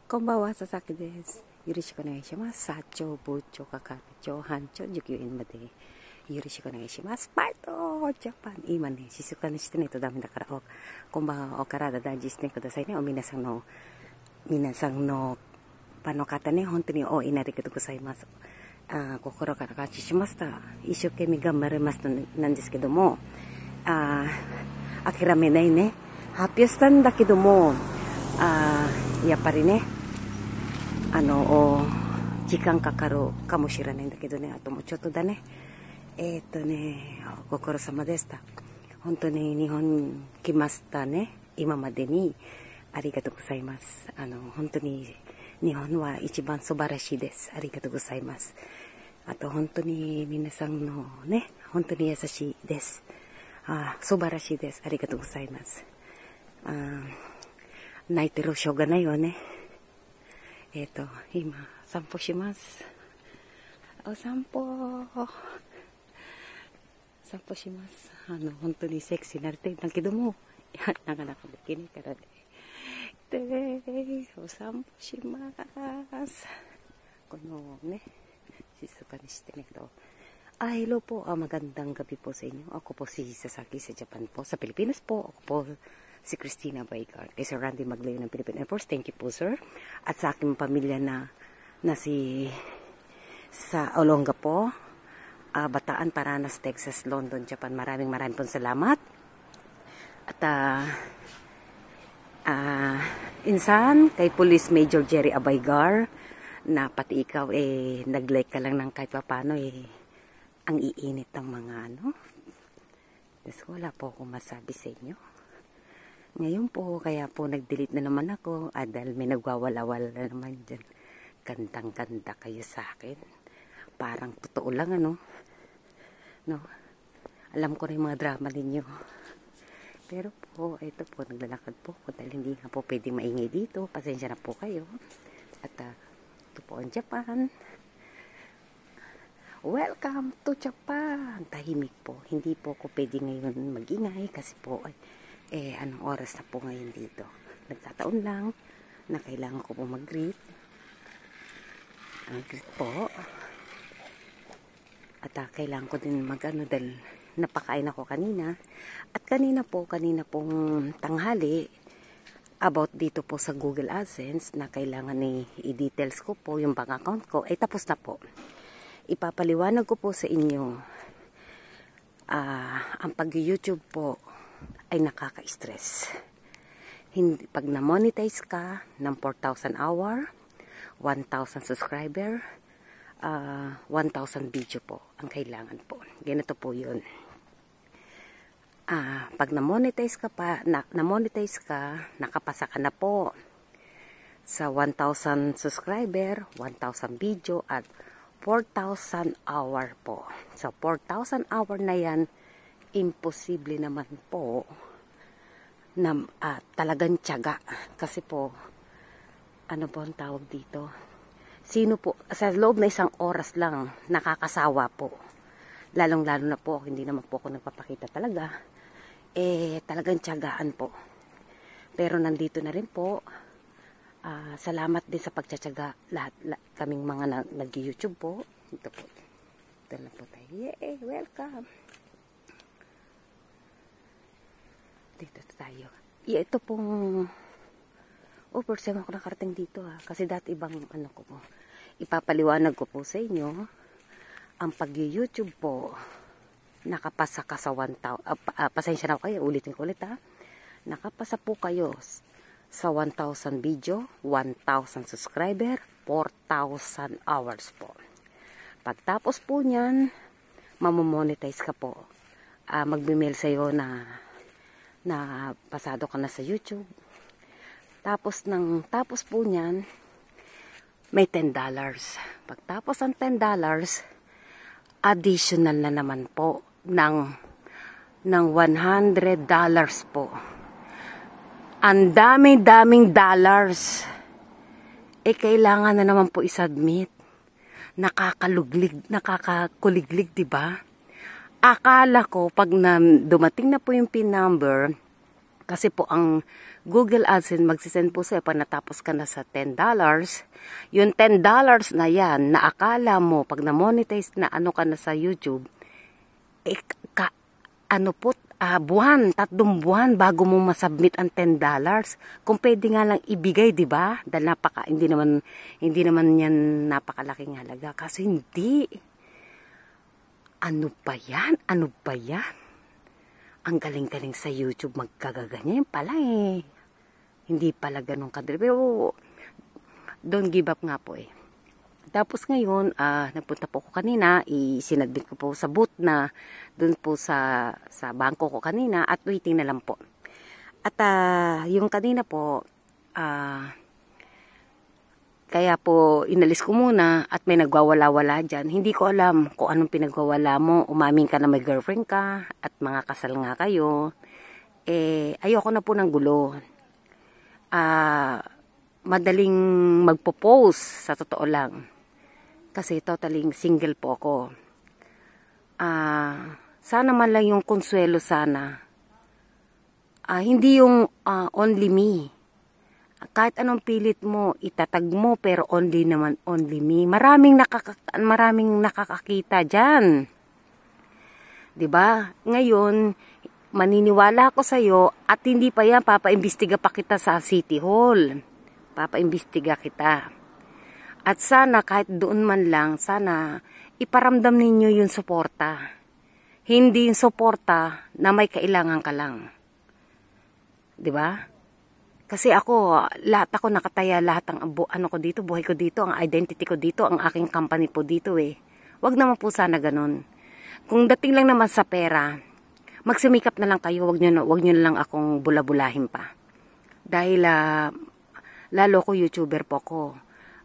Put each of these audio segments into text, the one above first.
こんばんは、佐々木です。よろしくお願いします。社長、部長、係長、班長、従業員までよろしくお願いします。バイトジャパン。今ね、静かにしてないとダメだから、こんばんは、お体大事にしてくださいね。皆さんのパンの方ね、本当にお祈りくださいます。心から感謝しました。一生懸命頑張りますなんですけども、諦めないね。発表したんだけども、やっぱりね、時間かかるかもしれないんだけどね、あともうちょっとだね。ご苦労様でした。本当に日本来ましたね。今までにありがとうございます。本当に日本は一番素晴らしいです。ありがとうございます。あと本当に皆さんのね、本当に優しいです。素晴らしいです。ありがとうございます。泣いてるしょうがないわね。今、散歩します。お散歩します。本当にセクシーになりたいんだけども、なかなかできないからね。で、お散歩します。このね、静かにしてね。Hello po, magandang gabi po sa inyo. Ako po si Sasaki sa Japan po. Sa Pilipinas po, ako po si Christina Baygar. Kay Sir Randy Maglayo ng Philippine Air Force. Thank you po, sir. At sa aking pamilya na sa Olonga po, Bataan, Paranas, Texas, London, Japan. Maraming pong salamat. At insan, kay Police Major Jerry Abaygar, na pati ikaw nag-like ka lang ng kahit paano ang iinit ng mga Tapos wala po akong masabi sa inyo. Ngayon po, kaya po nag-delete na naman ako. Dahil may nagwawala-wala na naman dyan. Gandang-ganda kayo sa akin. Parang totoo lang no? Alam ko na yung mga drama ninyo. Pero po, ito po, naglalakad po ako. Dahil hindi nga po pwedeng maingay dito. Pasensya na po kayo. At ito po ang Japan. Welcome to Japan! Tahimik po. Hindi po ako pwede ngayon magingay kasi po anong oras na po ngayon dito. Nagkataon lang na kailangan ko po mag-greet. Greet po. At kailangan ko din dahil napakain ako kanina. At kanina pong tanghali about dito po sa Google AdSense na kailangan i-details ko po yung bank account ko. Tapos na po. Ipapaliwanag ko po sa inyo, ang pag-YouTube po ay nakaka-stress. Pag na-monetize ka ng 4,000 hour, 1,000 subscriber, 1,000 video po ang kailangan po. Ganito po yun. Pag na-monetize ka, nakapasa ka na po sa 1,000 subscriber, 1,000 video, at 4,000 hour po. So, 4,000 hour na yan, imposible naman po na talagang tiyaga. Kasi po, ano po ang tawag dito? Sino po, sa loob na isang oras lang, nakakasawa po. Lalong-lalo na po, hindi naman po ako nagpapakita talaga. Talagang tiyagaan po. Pero nandito na rin po, salamat din sa pagtsatsaga lahat kaming mga nag-YouTube po. Ito po. Ito na po tayo. Yay! Welcome! Dito tayo. Ito pong first time ako nakarating dito kasi dati ibang ko po. Ipapaliwanag ko po sa inyo ang pag-YouTube po nakapasa ka sa 1,000 pasensya na kayo, ulitin ko ulit nakapasa po kayo sa 1,000 video, 1,000 subscriber, 4,000 hours po. Pagtapos po niyan, mamomonetize ka po. Magbi-mail sa'yo na pasado ka na sa YouTube. Tapos po niyan, may $10. Pagtapos ng $10, additional na naman po ng $100 po. Ang daming dollars. Kailangan na naman po isubmit. Nakakakuliglig, diba? Akala ko, pag dumating na po yung PIN number, Kasi po ang Google AdSense magsisend po sa'yo pag natapos ka na sa $10. Yung $10 na yan, na akala mo pag na-monetize na ano ka na sa YouTube, ano po, buwan, 3 buwan bago mo masubmit ang $10. Kung pwede nga lang ibigay, di ba? Dahil hindi naman yan napakalaking halaga. Kasi hindi. Ano ba yan? Ano ba yan? Ang galing-galing sa YouTube magkagaganyan pala eh. Hindi pala ganun kadali. Pero don't give up nga po eh. Tapos ngayon, nagpunta po ko kanina, isinadbit ko po sa booth na dun po sa bangko ko kanina at waiting na lang po. At yung kanina po, kaya po inalis ko muna at may nagwawala-wala dyan. Hindi ko alam kung anong pinagwawala mo. Umamin ka na may girlfriend ka at mga kasal nga kayo. Ayoko na po ng gulo. Madaling magpo-post sa totoo lang. Kasi totaling single po ako. Sana man lang yung konsuelo sana. Hindi yung only me. Kahit anong pilit mo, itatag mo, pero only naman, only me. Maraming nakakakita dyan. 'Di ba? Ngayon, maniniwala ako sa'yo at hindi pa yan, papaimbestiga pa kita sa City Hall. Papaimbestiga kita. At sana kahit doon man lang, sana iparamdam ninyo yung suporta. Hindi yung suporta na may kailangan ka lang. 'Di ba? Kasi lahat ako nakataya, lahat ang ano ko dito, buhay ko dito, ang identity ko dito, ang aking company po dito eh. Wag naman po sana ganun. Kung dating lang naman sa pera, magsumikap na lang kayo, wag nyo na lang akong bulabulahin pa. Dahil lalo ko YouTuber po ko.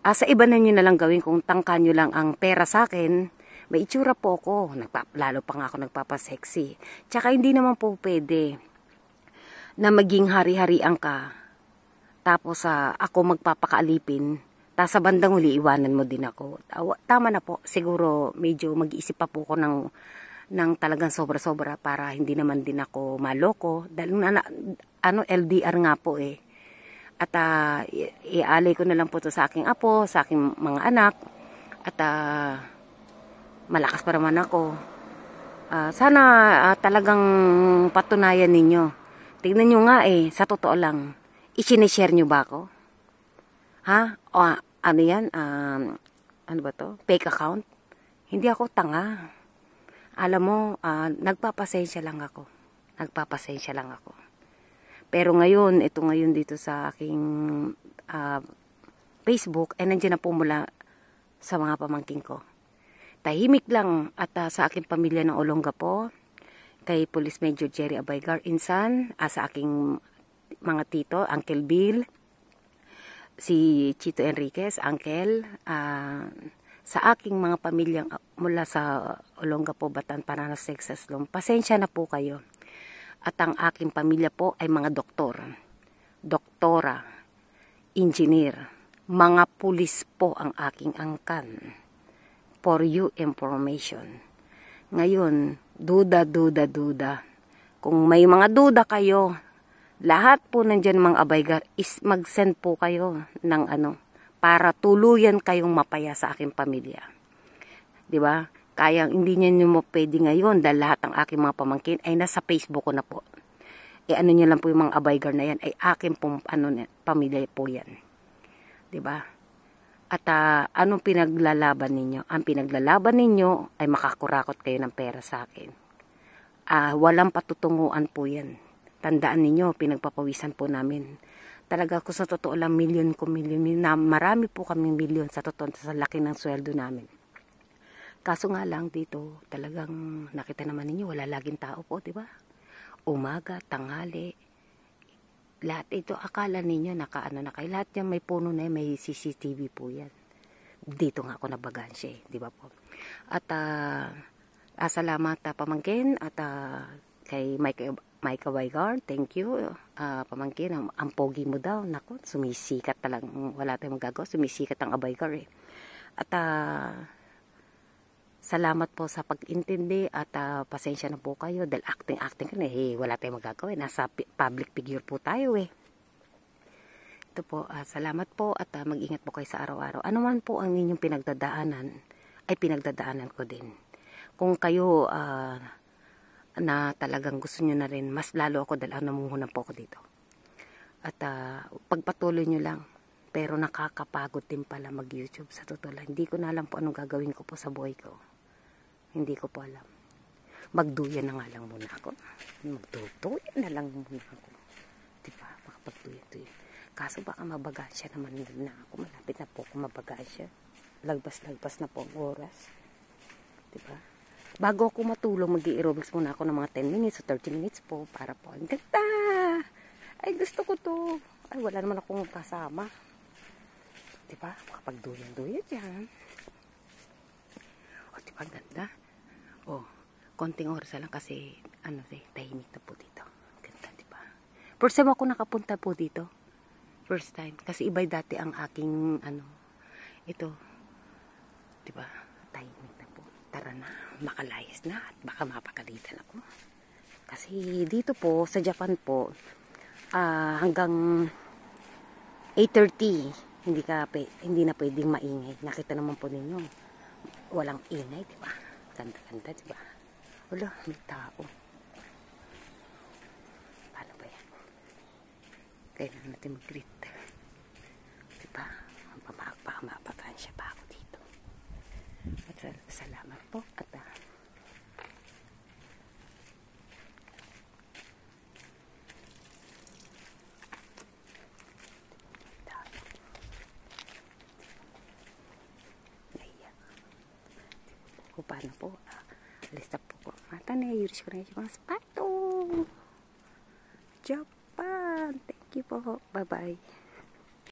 Sa iba na nyo na lang gawin kung tangka nyo lang ang pera sa akin, may itsura po ako. Lalo pa nga ako nagpapasexy. Tsaka hindi naman po pwede na maging hari-harian ka. Tapos ako magpapakaalipin. Tapos sa bandang huli, iwanan mo din ako. Tama na po. Siguro medyo mag-iisip pa po ko ng talagang sobra-sobra para hindi naman din ako maloko. Dahil LDR nga po eh. At ialay ko na lang po to sa aking apo, sa aking mga anak. At malakas pa naman ako. Sana talagang patunayan ninyo. Tignan nyo nga eh, sa totoo lang. I-share nyo ba ako? Ha? Ano yan? Ano ba to? Fake account? Hindi ako tanga. Alam mo, nagpapasensya lang ako. Nagpapasensya lang ako. Pero ngayon, ito ngayon dito sa aking Facebook, ay nandiyan na po mula sa mga pamangking ko. Tahimik lang at sa aking pamilya ng Olongapo, kay Police Major Jerry Abaygar Insan, sa aking mga tito, Uncle Bill, si Chito Enriquez, Uncle, sa aking mga pamilyang mula sa Olongapo, Bataan, Paranas, Texas, pasensya na po kayo. At ang aking pamilya po ay mga doktora, engineer, mga pulis po ang aking angkan. For you information. Ngayon, duda. Kung may mga duda kayo, lahat po nandyan mga Abaygar is mag-send po kayo ng para tuluyan kayong mapaya sa aking pamilya. 'Di ba? Kaya hindi niyo mo pwede ngayon dahil lahat ng aking mga pamangkin ay nasa Facebook ko na po. Ano niyo lang po yung mga Abaygar na yan ay aking pong pamilya po yan. 'Di ba? At anong pinaglalaban ninyo? Ang pinaglalaban ninyo ay makakurakot kayo ng pera sa akin. Walang patutunguan po yan. Tandaan ninyo, pinagpapawisan po namin. Talaga ko sa totoo lang, milyon, na marami po kaming milyon sa totoo sa laki ng sweldo namin. Kaso nga lang dito, talagang nakita naman ninyo, wala laging tao po, di ba? Umaga, tanghali, lahat ito, akala ninyo, nakaano na kayo. Lahat yan, may puno na yan, may CCTV po yan. Dito nga ako nabagansya, di ba po? At salamat pamangkin, at kay Mike Abaygar, thank you. Pamangkin, ang pogi mo daw. Naku, sumisikat talagang, wala tayong magagawa, sumisikat ang Abaygar eh. At Salamat po sa pag-intindi at pasensya na po kayo dahil acting ka na wala tayong magagawa. Nasa public figure po tayo Ito po, salamat po at mag-ingat po kayo sa araw-araw. Ano man po ang inyong pinagdadaanan, ay pinagdadaanan ko din. Kung kayo na talagang gusto nyo na rin, mas lalo ako dahil namumuhunan po ako dito. At pagpatuloy nyo lang. Pero nakakapagod din pala mag-YouTube sa totoo lang. Hindi ko na alam po anong gagawin ko po sa buhay ko. Hindi ko po alam. Magduyan na nga lang muna ako. Magduyan na lang muna ako. Diba? Makapagduyan-duyan. Kaso baka mabagansya naman na ako. Malapit na po ako mabagansya. Lagpas na po ang oras. Diba? Bago ako matulog, mag-aerobics muna ako ng mga 10 minutes o 30 minutes po. Para po, ang ganda! Ay, gusto ko to. Ay, wala naman akong kasama. Diba? Makapagduyan-duyan dyan. O, diba? Ganda. O, konting oras lang kasi, tahimik na po dito. Ganda, diba? First time ako nakapunta po dito. First time. Kasi iba'y dati ang aking, ito. Diba? Tahimik na po. Tara na. Makalayas na at baka mapagalitan ako. Kasi dito po, sa Japan po, hanggang 8:30 hindi na pwedeng maingay. Nakita naman po ninyo walang ingay, di ba? Ganda-ganda, di ba? Wala, may tao. Paano ba yan? Kailangan natin mag-greet, di ba? Mapapakansya pa ako dito. At salamat po at paano po alis na po ko mata na yuris ko na yung mga sapato. Japan, thank you po, bye bye.